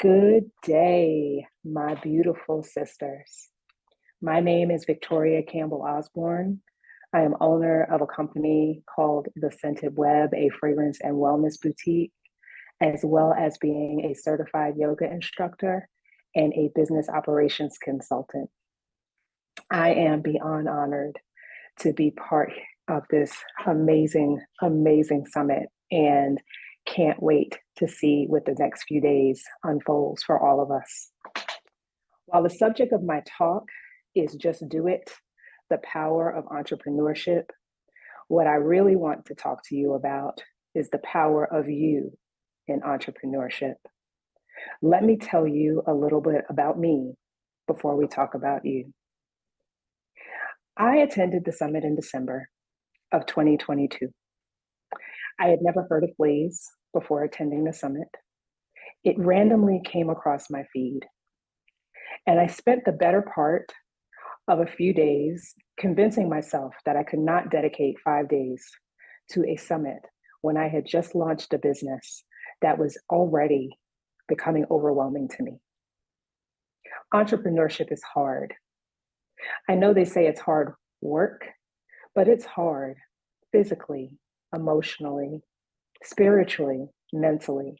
Good day, my beautiful sisters. My name is Victoria Campbell Osborne. I am owner of a company called the Scented Webb, a fragrance and wellness boutique, as well as being a certified yoga instructor and a business operations consultant. I am beyond honored to be part of this amazing, amazing summit and can't wait to see what the next few days unfolds for all of us. While the subject of my talk is just do it, the power of entrepreneurship, what I really want to talk to you about is the power of you in entrepreneurship. Let me tell you a little bit about me before we talk about you. I attended the summit in December of 2022. I had never heard of Blaze before attending the summit. It randomly came across my feed, and I spent the better part of a few days convincing myself that I could not dedicate 5 days to a summit when I had just launched a business that was already becoming overwhelming to me. Entrepreneurship is hard. I know they say it's hard work, but it's hard physically, emotionally, spiritually, mentally.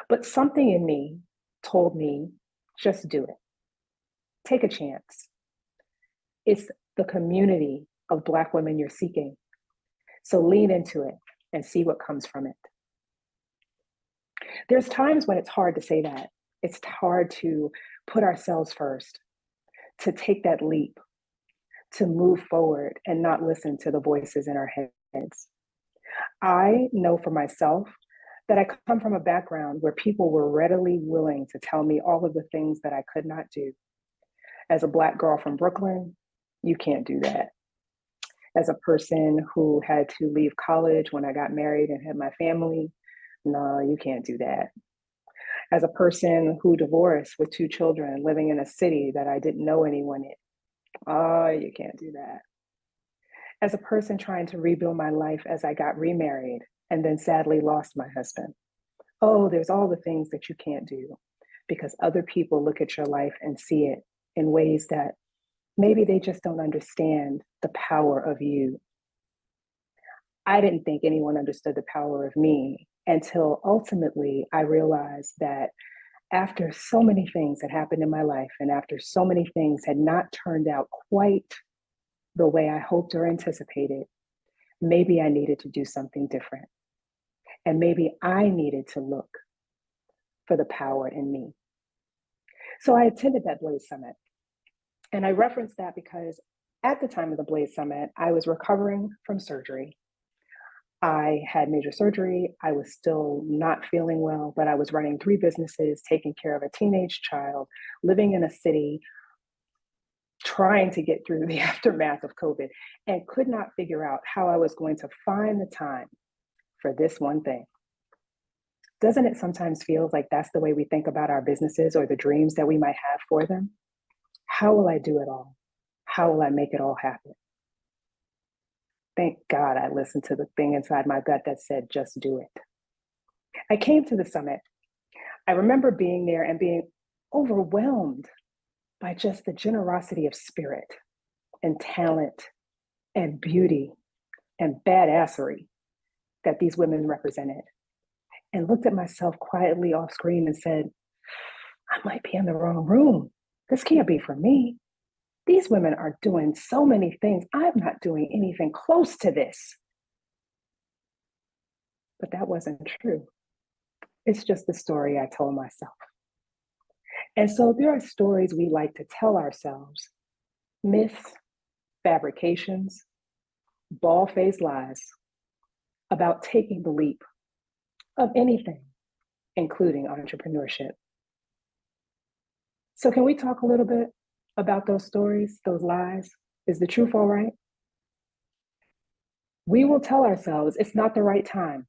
But something in me told me, just do it. Take a chance. It's the community of Black women you're seeking. So lean into it and see what comes from it. There's times when it's hard to say that. It's hard to put ourselves first, to take that leap, to move forward and not listen to the voices in our heads. I know for myself that I come from a background where people were readily willing to tell me all of the things that I could not do. As a Black girl from Brooklyn, you can't do that. As a person who had to leave college when I got married and had my family, no, you can't do that. As a person who divorced with 2 children living in a city that I didn't know anyone in, oh, you can't do that. As a person trying to rebuild my life as I got remarried and then sadly lost my husband, oh, there's all the things that you can't do because other people look at your life and see it in ways that maybe they just don't understand the power of you. I didn't think anyone understood the power of me until ultimately I realized that after so many things had happened in my life and after so many things had not turned out quite the way I hoped or anticipated, maybe I needed to do something different. And maybe I needed to look for the power in me. So I attended that Blaze Summit. And I reference that because at the time of the Blaze Summit, I was recovering from surgery. I had major surgery. I was still not feeling well, but I was running 3 businesses, taking care of a teenage child, living in a city, trying to get through the aftermath of COVID, and could not figure out how I was going to find the time for this one thing. Doesn't it sometimes feel like that's the way we think about our businesses or the dreams that we might have for them? How will I do it all? How will I make it all happen? Thank God I listened to the thing inside my gut that said, just do it. I came to the summit. I remember being there and being overwhelmed by just the generosity of spirit and talent and beauty and badassery that these women represented, and looked at myself quietly off screen and said, I might be in the wrong room. This can't be for me. These women are doing so many things. I'm not doing anything close to this. But that wasn't true. It's just the story I told myself. And so there are stories we like to tell ourselves, myths, fabrications, bald-faced lies about taking the leap of anything, including entrepreneurship. So can we talk a little bit about those stories, those lies? Is the truth all right? We will tell ourselves it's not the right time.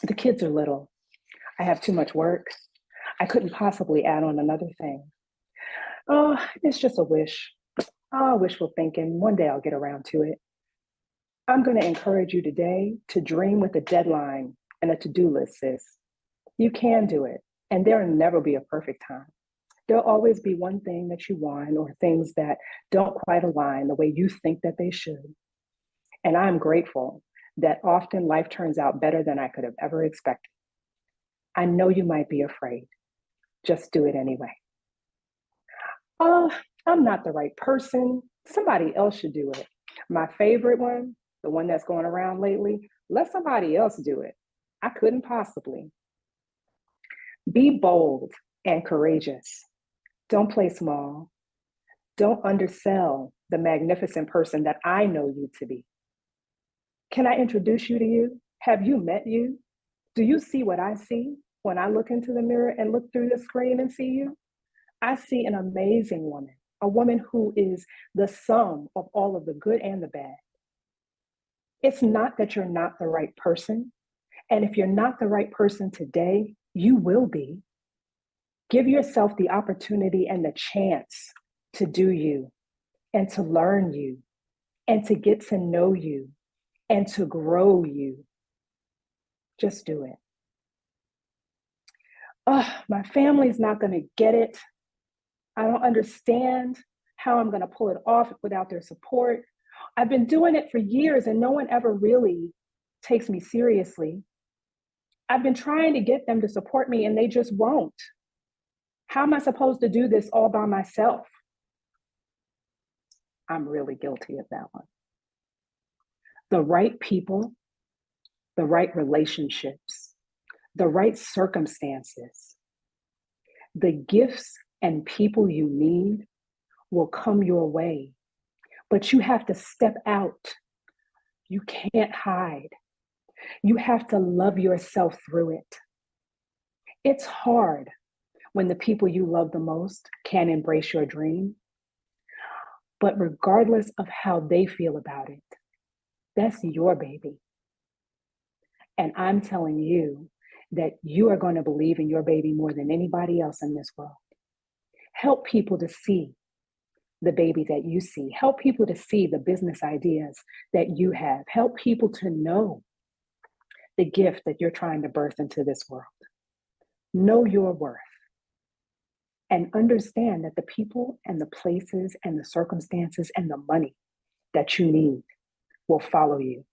The kids are little. I have too much work. I couldn't possibly add on another thing. Oh, it's just a wish. Oh, wishful thinking. One day I'll get around to it. I'm going to encourage you today to dream with a deadline and a to-do list, sis. You can do it. And there'll never be a perfect time. There'll always be one thing that you want or things that don't quite align the way you think that they should. And I'm grateful that often life turns out better than I could have ever expected. I know you might be afraid. Just do it anyway. Oh, I'm not the right person. Somebody else should do it. My favorite one, the one that's going around lately, let somebody else do it. I couldn't possibly. Be bold and courageous. Don't play small. Don't undersell the magnificent person that I know you to be. Can I introduce you to you? Have you met you? Do you see what I see when I look into the mirror and look through the screen and see you? I see an amazing woman, a woman who is the sum of all of the good and the bad. It's not that you're not the right person. And if you're not the right person today, you will be. Give yourself the opportunity and the chance to do you and to learn you and to get to know you and to grow you. Just do it. Oh, my family's not going to get it. I don't understand how I'm going to pull it off without their support. I've been doing it for years and no one ever really takes me seriously. I've been trying to get them to support me and they just won't. How am I supposed to do this all by myself? I'm really guilty of that one. The right people, the right relationships, the right circumstances, the gifts and people you need will come your way, but you have to step out. You can't hide. You have to love yourself through it. It's hard when the people you love the most can't embrace your dream, but regardless of how they feel about it, that's your baby. And I'm telling you that you are going to believe in your baby more than anybody else in this world. Help people to see the baby that you see. Help people to see the business ideas that you have. Help people to know the gift that you're trying to birth into this world. Know your worth and understand that the people and the places and the circumstances and the money that you need will follow you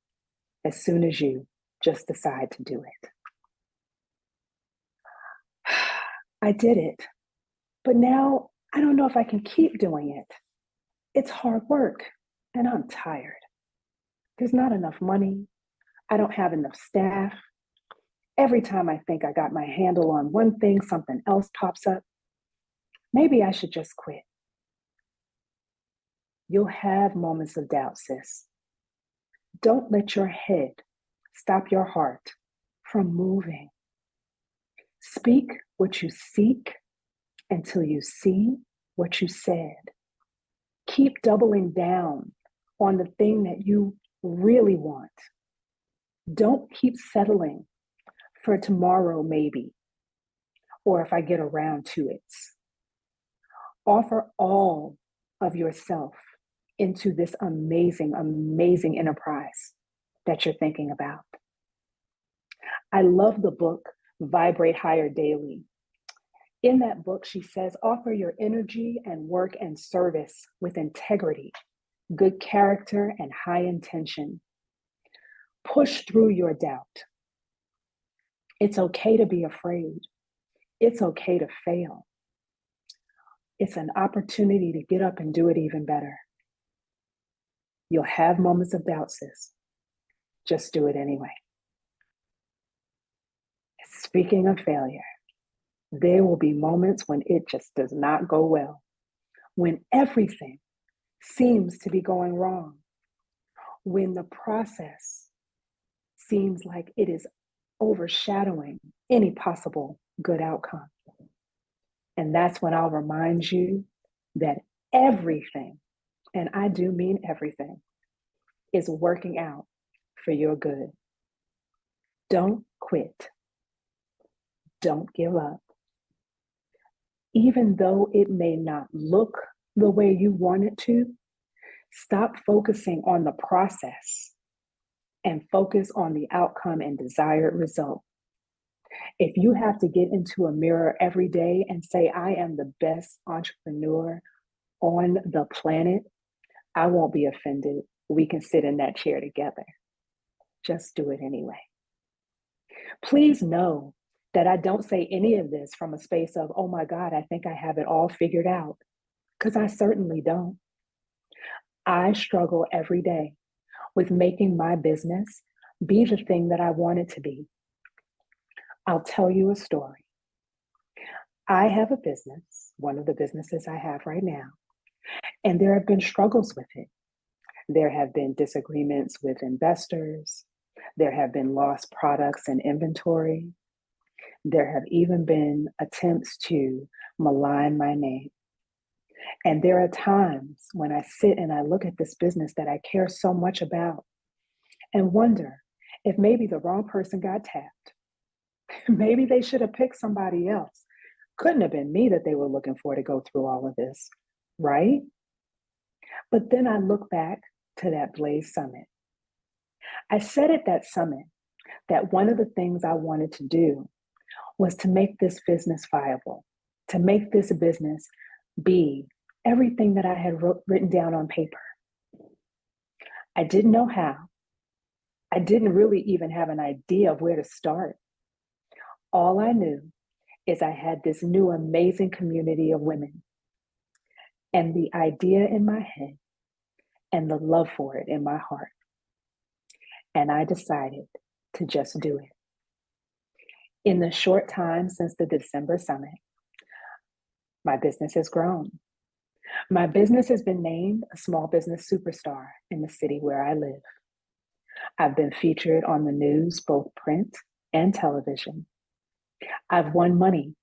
as soon as you just decide to do it. I did it, but now I don't know if I can keep doing it. It's hard work and I'm tired. There's not enough money. I don't have enough staff. Every time I think I got my handle on one thing, something else pops up. Maybe I should just quit. You'll have moments of doubt, sis. Don't let your head stop your heart from moving. Speak what you seek until you see what you said. Keep doubling down on the thing that you really want. Don't keep settling for tomorrow, maybe, or if I get around to it. Offer all of yourself into this amazing, amazing enterprise that you're thinking about. I love the book, Vibrate Higher Daily. In that book, she says, offer your energy and work and service with integrity, good character, and high intention. Push through your doubt. It's okay to be afraid. It's okay to fail. It's an opportunity to get up and do it even better. You'll have moments of doubt, sis. Just do it anyway. Speaking of failure, there will be moments when it just does not go well, when everything seems to be going wrong, when the process seems like it is overshadowing any possible good outcome. And that's when I'll remind you that everything, and I do mean everything, is working out for your good. Don't quit. Don't give up. Even though it may not look the way you want it to, stop focusing on the process and focus on the outcome and desired result. If you have to get into a mirror every day and say, I am the best entrepreneur on the planet, I won't be offended. We can sit in that chair together. Just do it anyway. Please know that I don't say any of this from a space of, oh my God, I think I have it all figured out, because I certainly don't. I struggle every day with making my business be the thing that I want it to be. I'll tell you a story. I have a business, one of the businesses I have right now, and there have been struggles with it. There have been disagreements with investors. There have been lost products and inventory. There have even been attempts to malign my name. And there are times when I sit and I look at this business that I care so much about and wonder if maybe the wrong person got tapped. Maybe they should have picked somebody else. Couldn't have been me that they were looking for to go through all of this, right? But then I look back to that Blaze Summit. I said at that summit that one of the things I wanted to do was to make this business viable, to make this business be everything that I had written down on paper. I didn't know how. I didn't really even have an idea of where to start. All I knew is I had this new amazing community of women and the idea in my head and the love for it in my heart. And I decided to just do it. In the short time since the December summit, my business has grown. My business has been named a small business superstar in the city where I live. I've been featured on the news, both print and television. I've won money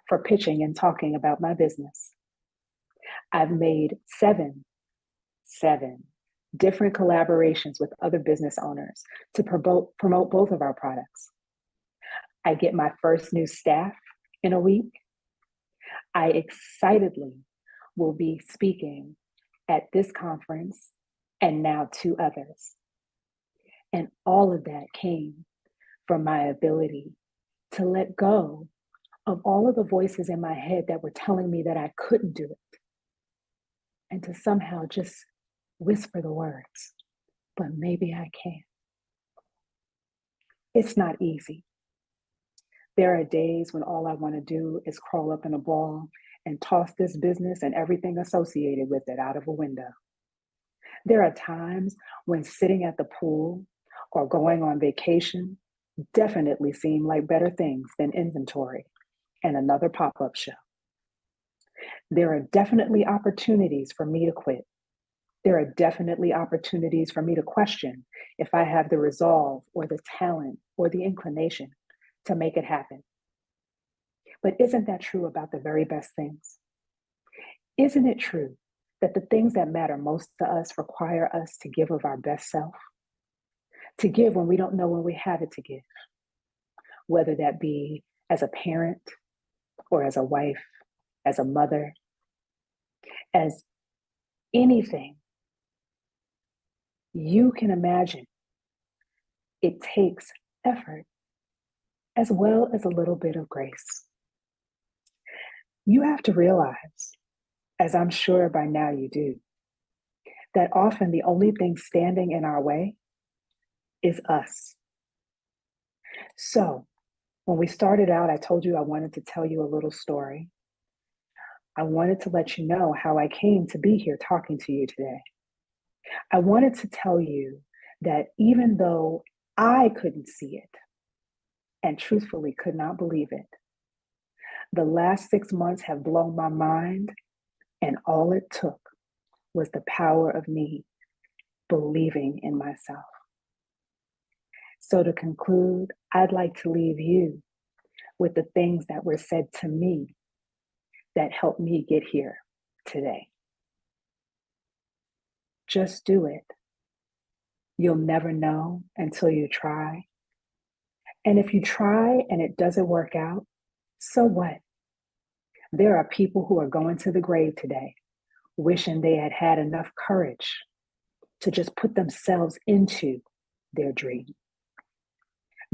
for pitching and talking about my business. I've made seven different collaborations with other business owners to promote both of our products. I get my first new staff in a week. I excitedly will be speaking at this conference and now two others. And all of that came from my ability to let go of all of the voices in my head that were telling me that I couldn't do it, and to somehow just whisper the words, but maybe I can. It's not easy. There are days when all I want to do is crawl up in a ball and toss this business and everything associated with it out of a window. There are times when sitting at the pool or going on vacation definitely seem like better things than inventory and another pop-up show. There are definitely opportunities for me to quit. There are definitely opportunities for me to question if I have the resolve or the talent or the inclination to make it happen. But isn't that true about the very best things? Isn't it true that the things that matter most to us require us to give of our best self? To give when we don't know when we have it to give, whether that be as a parent or as a wife, as a mother, as anything you can imagine. It takes effort as well as a little bit of grace. You have to realize, as I'm sure by now you do, that often the only thing standing in our way is us. So when we started out, I told you I wanted to tell you a little story. I wanted to let you know how I came to be here talking to you today. I wanted to tell you that even though I couldn't see it and truthfully could not believe it, the last 6 months have blown my mind, and all it took was the power of me believing in myself. So to conclude, I'd like to leave you with the things that were said to me that helped me get here today. Just do it. You'll never know until you try. And if you try and it doesn't work out, so what? There are people who are going to the grave today wishing they had had enough courage to just put themselves into their dream.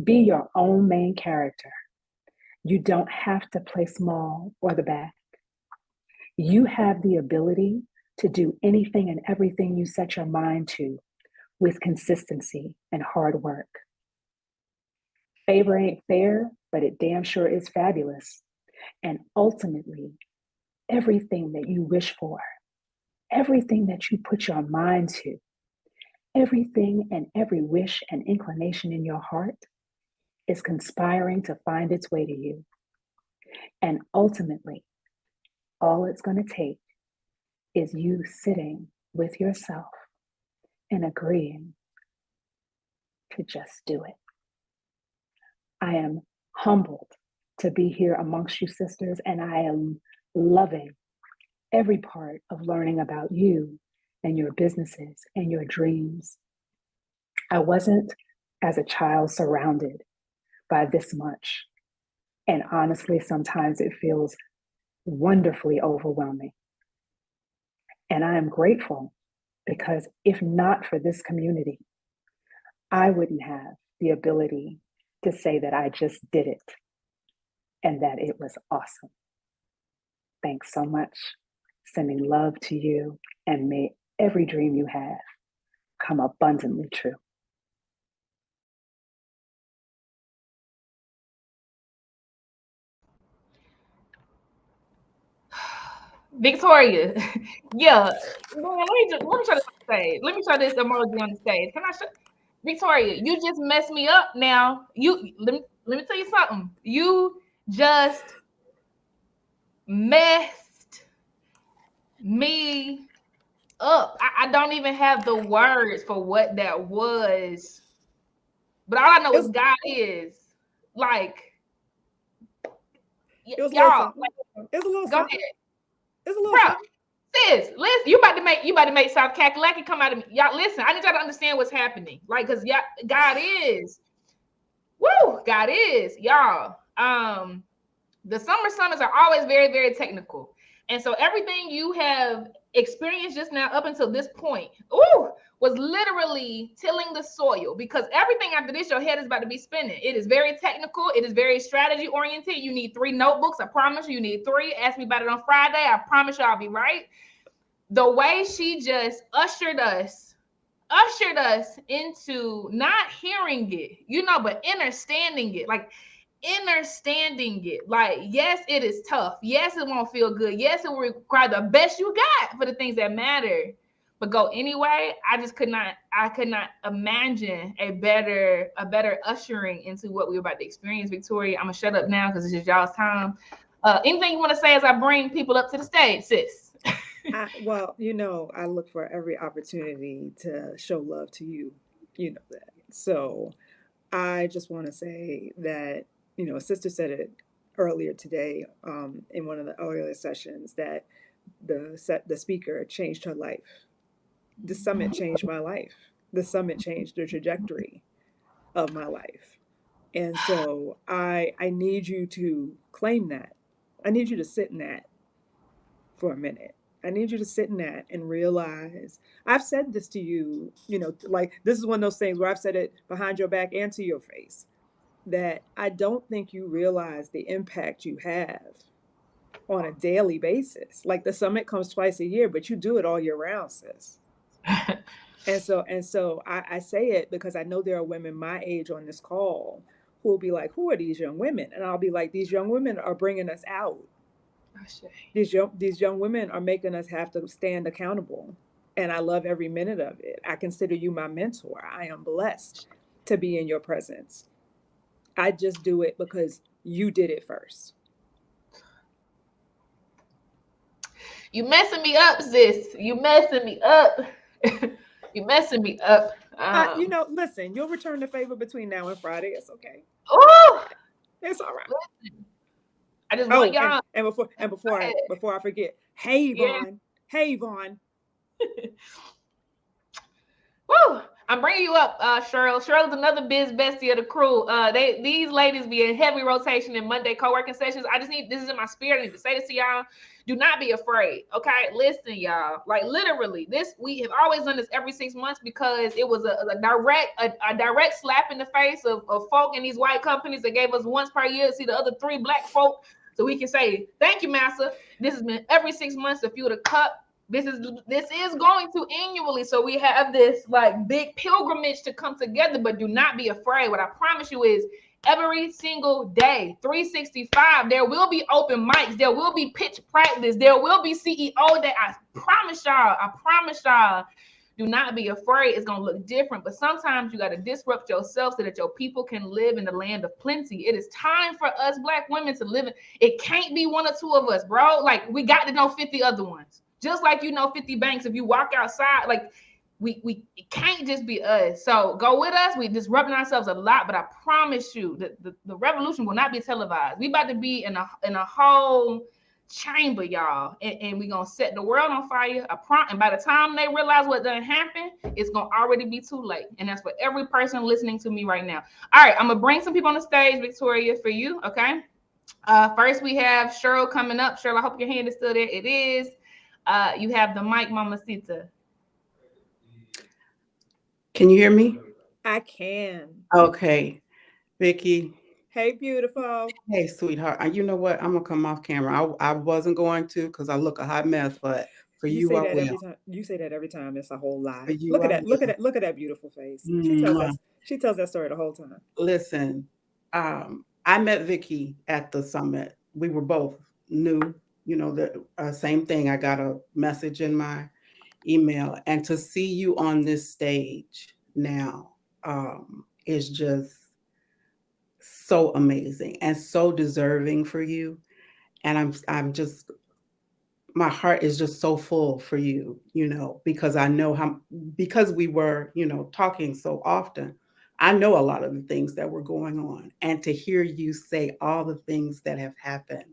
Be your own main character You don't have to play small or the back. You have the ability to do anything and everything you set your mind to with consistency and hard work. Favor ain't fair, but it damn sure is fabulous. And ultimately, everything that you wish for, everything that you put your mind to, everything and every wish and inclination in your heart is conspiring to find its way to you. And ultimately, all it's going to take is you sitting with yourself and agreeing to just do it. I am humbled to be here amongst you sisters, and I am loving every part of learning about you and your businesses and your dreams. I wasn't, as a child, surrounded by this much. And honestly, sometimes it feels wonderfully overwhelming. And I am grateful because if not for this community, I wouldn't have the ability to say that I just did it and that it was awesome. Thanks so much. Sending love to you, and may every dream you have come abundantly true. Victoria, yeah. Man, let me try this on the stage. Let me try this emoji on the stage. Can I show Victoria? You just messed me up. Now let me tell you something. You just messed me up. I don't even have the words for what that was, but all I know is God is like It was a little y'all. something. It was a little Go something. ahead, It's a little bro. something. Sis, listen, you about to make South Kakalaki come out of me. Y'all listen, I need y'all to understand what's happening. Like, cause y'all, God is, woo, God is, y'all. The summer summits are always very, very technical. And so everything you have experienced just now up until this point, was literally tilling the soil, because everything after this, your head is about to be spinning. It is very technical. It is very strategy oriented. You need 3 notebooks. I promise you need 3. Ask me about it on Friday. I promise you I'll be right. The way she just ushered us into not hearing it, but understanding it. Like, understanding it. Like, yes, it is tough. Yes, it won't feel good. Yes, it will require the best you got for the things that matter. But go anyway. I could not imagine a better ushering into what we were about to experience, Victoria. I'm gonna shut up now because it's just y'all's time. Anything you want to say as I bring people up to the stage, sis? Well, I look for every opportunity to show love to you. You know that. So I just want to say that, a sister said it earlier today, in one of the earlier sessions, that the speaker changed her life. The summit changed my life. The summit changed the trajectory of my life. And so I need you to claim that. I need you to sit in that for a minute. I need you to sit in that and realize I've said this to you, like this is one of those things where I've said it behind your back and to your face, that I don't think you realize the impact you have on a daily basis. Like the summit comes twice a year, but you do it all year round, sis. And so I say it because I know there are women my age on this call who will be like, who are these young women? And I'll be like, these young women are bringing us out. These young women are making us have to stand accountable. And I love every minute of it. I consider you my mentor. I am blessed to be in your presence. I just do it because you did it first. You messing me up, sis. You messing me up. You messing me up. Listen, you'll return the favor between now and Friday. It's okay. Oh, It's all right. I just want Oh, y'all. before I forget, hey Yeah. Vaughn. Hey Vaughn. Woo! I'm bringing you up, Cheryl. Cheryl's another biz bestie of the crew. These ladies be in heavy rotation in Monday co-working sessions. This is in my spirit. I need to say this to y'all. Do not be afraid. Okay, listen, y'all. Like literally, we have always done this every 6 months because it was a direct slap in the face of folk in these white companies that gave us once per year to see the other 3 black folk, so we can say thank you, massa. This has been every 6 months to fuel the cup. This is going to annually, so we have this like big pilgrimage to come together. But do not be afraid. What I promise you is every single day, 365, there will be open mics, there will be pitch practice, there will be CEO day. I promise y'all. Do not be afraid. It's gonna look different, but sometimes you got to disrupt yourself so that your people can live in the land of plenty. It is time for us black women to live in. It can't be 1 or 2 of us, bro. Like we got to know 50 other ones. Just like you know 50 banks, if you walk outside, like we it can't just be us. So go with us. We disrupting ourselves a lot, but I promise you that the revolution will not be televised. We about to be in a whole chamber, y'all, and we're gonna set the world on fire. And by the time they realize what done happened, it's gonna already be too late. And that's for every person listening to me right now. All right, I'm gonna bring some people on the stage, Victoria, for you. Okay. First we have Cheryl coming up. Cheryl, I hope your hand is still there. It is. You have the mic, Mamacita. Can you hear me? I can. Okay. Vicky. Hey, beautiful. Hey, sweetheart. You know what? I'm gonna come off camera. I wasn't going to because I look a hot mess, but for You you, say I that will. every time. You say that every time. It's a whole lie. For you, Look at I that. Look will. at that. Look at that beautiful face. Mwah. She tells that story the whole time. Listen, I met Vicky at the summit. We were both new. You know, the same thing. I got a message in my email, and to see you on this stage now is just so amazing and so deserving for you. And I'm just, my heart is just so full for you, you know, because I know because we were, you know, talking so often, I know a lot of the things that were going on. And to hear you say all the things that have happened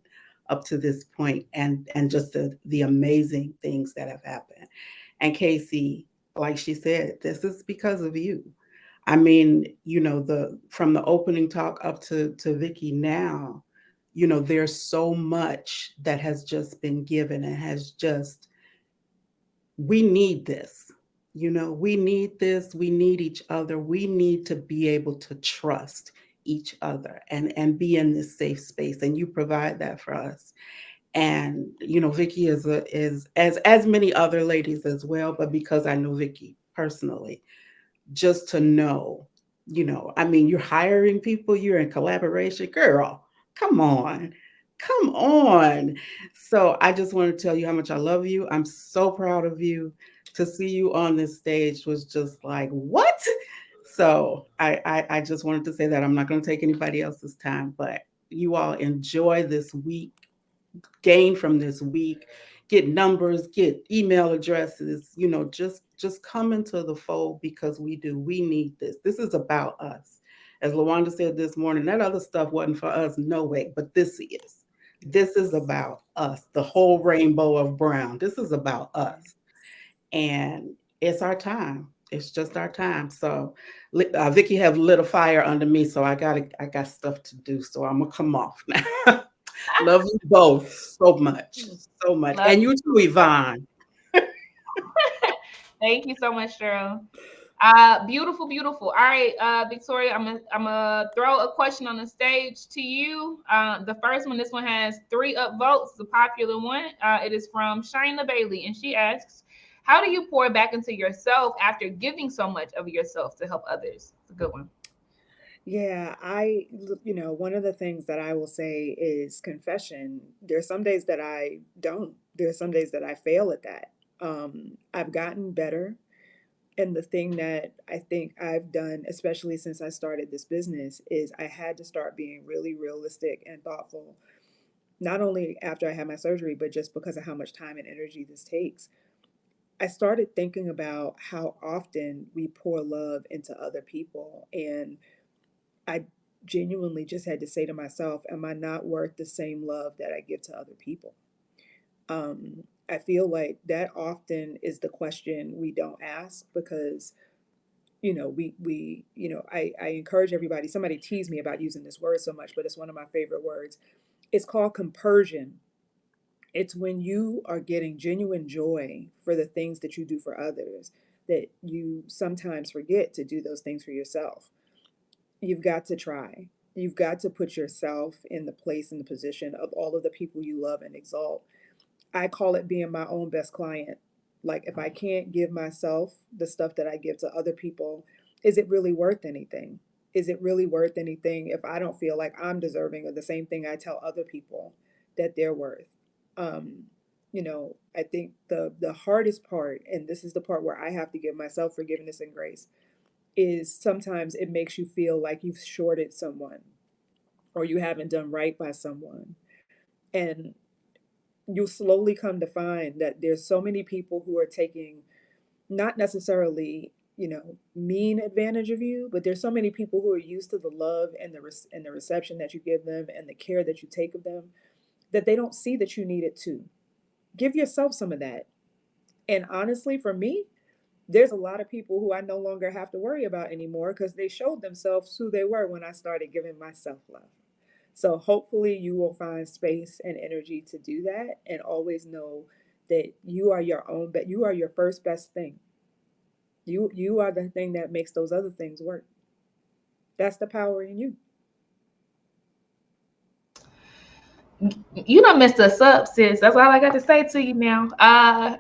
up to this point, and just the amazing things that have happened. And Casey, like she said, this is because of you. I mean, you know, from the opening talk up to Vicky now, you know, there's so much that has just been given and we need this. You know, we need this. We need each other. We need to be able to trust each other and be in this safe space. And you provide that for us. And you know, Vicky is as many other ladies as well, but because I know Vicky personally, just to know, you know, I mean, you're hiring people, you're in collaboration, girl, come on. Come on. So I just want to tell you how much I love you. I'm so proud of you. To see you on this stage was just like, what? So I just wanted to say that. I'm not going to take anybody else's time, but you all enjoy this week, gain from this week, get numbers, get email addresses, you know, just come into the fold, because we need this is about us. As LaWanda said this morning, that other stuff wasn't for us, no way, but this is about us, the whole rainbow of brown. This is about us, and it's our time. It's just our time. So Vicky have lit a fire under me, so I got stuff to do, so I'm gonna come off now. Love you both so much. And you too, Yvonne. Thank you so much, Cheryl. Beautiful. All right, Victoria, I'm gonna throw a question on the stage to you. The first one, this one has 3 upvotes, the popular one. It is from Shina Bailey, and she asks, how do you pour back into yourself after giving so much of yourself to help others? It's a good one. Yeah, one of the things that I will say is confession. There's some days that I don't. There's some days that I fail at that. I've gotten better. And the thing that I think I've done, especially since I started this business, is I had to start being really realistic and thoughtful, not only after I had my surgery, but just because of how much time and energy this takes. I started thinking about how often we pour love into other people. And I genuinely just had to say to myself, am I not worth the same love that I give to other people? I feel like that often is the question we don't ask, because I encourage everybody. Somebody teased me about using this word so much, but it's one of my favorite words. It's called compersion. It's when you are getting genuine joy for the things that you do for others, that you sometimes forget to do those things for yourself. You've got to try. You've got to put yourself in the place and the position of all of the people you love and exalt. I call it being my own best client. Like, if I can't give myself the stuff that I give to other people, is it really worth anything? Is it really worth anything if I don't feel like I'm deserving of the same thing I tell other people that they're worth? I think the hardest part, and this is the part where I have to give myself forgiveness and grace, is sometimes it makes you feel like you've shorted someone or you haven't done right by someone. And you'll slowly come to find that there's so many people who are taking, not necessarily, mean advantage of you, but there's so many people who are used to the love and the reception that you give them and the care that you take of them, that they don't see that you need it too. Give yourself some of that. And honestly, for me, there's a lot of people who I no longer have to worry about anymore because they showed themselves who they were when I started giving myself love. So hopefully you will find space and energy to do that, and always know that you are your own, but you are your first best thing. You are the thing that makes those other things work. That's the power in you. You done messed us up, sis. That's all I got to say to you now.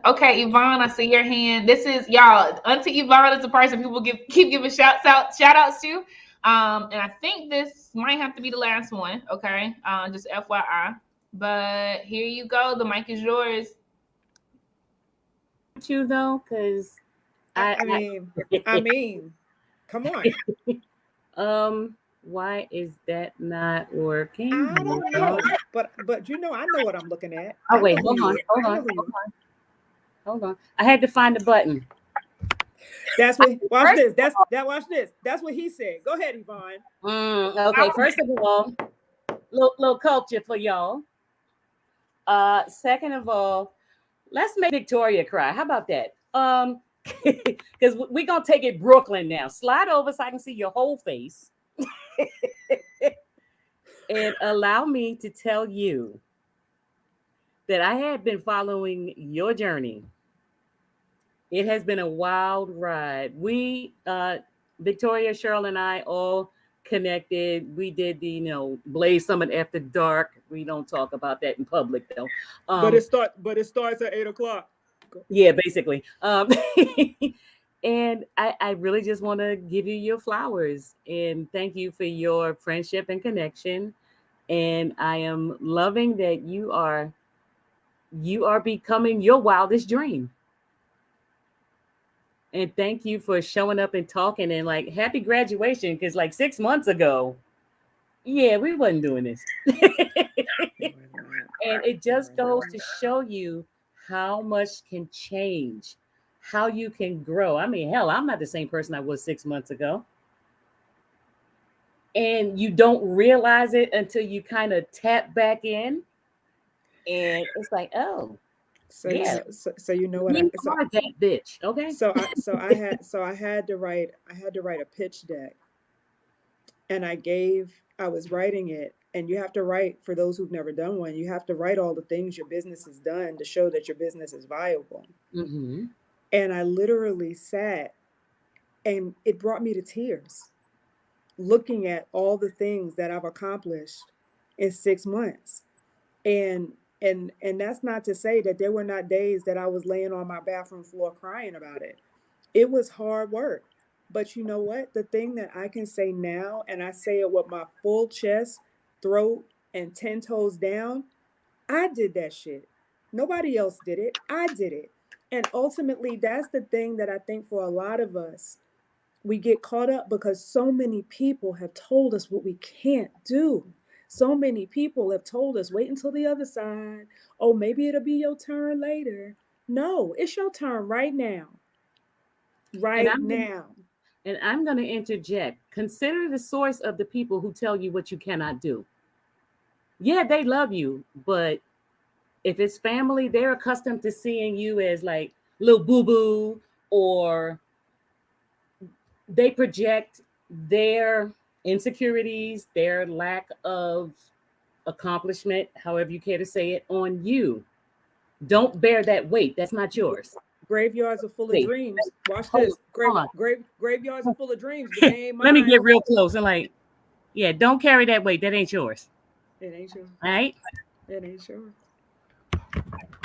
Okay, Yvonne, I see your hand. This is y'all. Auntie Yvonne is the person people keep giving shout outs to. And I think this might have to be the last one. Okay, just FYI. But here you go. The mic is yours. You though, because I mean, come on. Why is that not working? I don't know, but I know what I'm looking at. Oh wait, hold on. I had to find the button. That's what. Watch this. Watch this. That's what he said. Go ahead, Yvonne. Okay. First of all, little culture for y'all. Second of all, let's make Victoria cry. How about that? Because we're gonna take it Brooklyn now. Slide over so I can see your whole face. And allow me to tell you that I have been following your journey. It has been a wild ride. We, Victoria, Cheryl, and I all connected. We did the, Blaze Summit After Dark. We don't talk about that in public though. But it starts at 8:00. Yeah, basically. And I really just want to give you your flowers and thank you for your friendship and connection. And I am loving that you are becoming your wildest dream. And thank you for showing up and talking, and like happy graduation. Because like 6 months ago, yeah, we wasn't doing this. And it just goes to show you how much can change, how you can grow. I mean, hell, I'm not the same person I was 6 months ago. And you don't realize it until you kind of tap back in. And it's like, oh, so yeah. So you know what? You are that bitch, okay? I had to write a pitch deck, and I was writing it, and you have to write, for those who've never done one, you have to write all the things your business has done to show that your business is viable. Mm-hmm. And I literally sat, and it brought me to tears, looking at all the things that I've accomplished in 6 months. And that's not to say that there were not days that I was laying on my bathroom floor crying about it. It was hard work. But you know what? The thing that I can say now, and I say it with my full chest, throat, and 10 toes down, I did that shit. Nobody else did it. I did it. And ultimately, that's the thing that I think for a lot of us, we get caught up because so many people have told us what we can't do. So many people have told us, wait until the other side. Oh, maybe it'll be your turn later. No, it's your turn right now. Right now. And I'm going to interject. Consider the source of the people who tell you what you cannot do. Yeah, they love you, but if it's family, they're accustomed to seeing you as like little boo-boo, or they project their insecurities, their lack of accomplishment, however you care to say it, on you. Don't bear that weight. That's not yours. Graveyards are full of Wait, dreams. Watch hold this. on. Graveyards are full of dreams, but they ain't mine. Let me get real close and like, yeah, don't carry that weight. That ain't yours. It ain't yours. All right. It ain't yours.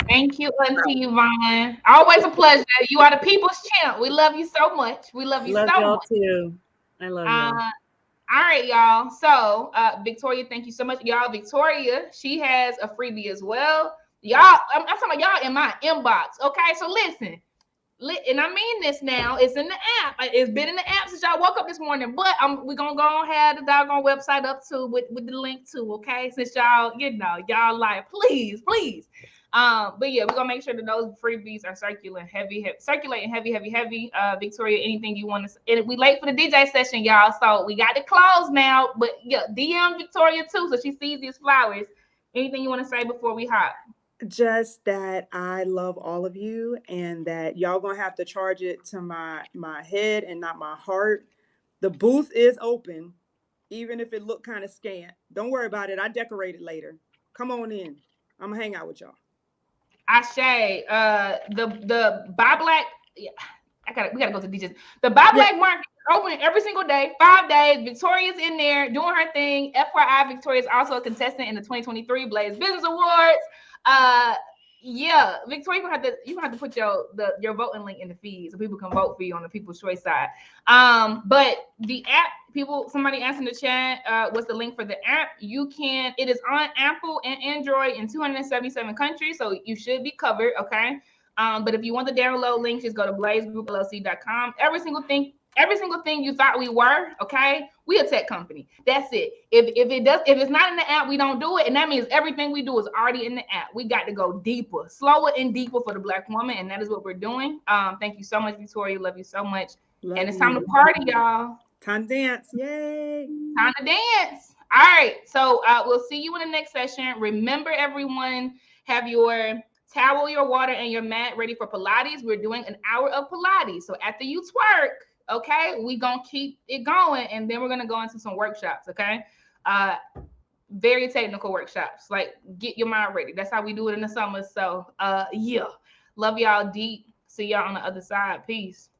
Thank you, Auntie Yvonne. Always a pleasure. You are the people's champ. We love you so much. We love you Love so y'all much. too. I love y'all. All right, y'all. So, Victoria, thank you so much. Y'all, Victoria, she has a freebie as well. Y'all, I'm talking about y'all in my inbox. Okay, so listen. And I mean this now. It's in the app. It's been in the app since y'all woke up this morning. But we're gonna go and have the doggone website up too with the link too. Okay, since y'all, y'all like, please. But yeah, we're gonna make sure that those freebies are circulating heavy. Victoria, anything you want to? And we late for the DJ session, y'all. So we got to close now. But yeah, DM Victoria too, so she sees these flowers. Anything you want to say before we hop? Just that I love all of you, and that y'all gonna have to charge it to my head and not my heart. The booth is open, even if it look kind of scant. Don't worry about it. I decorate it later. Come on in. I'm gonna hang out with y'all. Ashay, the Buy Black. Yeah, we gotta go to DJs. The Buy Black market is open every single day, 5 days. Victoria's in there doing her thing. FYI, Victoria is also a contestant in the 2023 Blaze Business Awards. Yeah, Victoria, you gonna have to put your voting link in the feed so people can vote for you on the People's Choice side. But the app, somebody asked in the chat, what's the link for the app? It is on Apple and Android in 277 countries, so you should be covered, okay? But if you want the download link, just go to blazegroupllc.com. Every single thing you thought we were, okay? We a tech company. That's it. If it's not in the app, we don't do it. And that means everything we do is already in the app. We got to go deeper, slower and deeper for the Black woman. And that is what we're doing. Thank you so much, Victoria. Love you so much. And it's time to party, y'all. Time to dance. Yay. Time to dance. All right. So we'll see you in the next session. Remember, everyone, have your towel, your water, and your mat ready for Pilates. We're doing an hour of Pilates. So after you twerk, okay, we gonna keep it going, and then we're gonna go into some workshops, okay? Very technical workshops. Like, get your mind ready. That's how we do it in the summer. So yeah, love y'all deep. See y'all on the other side. Peace.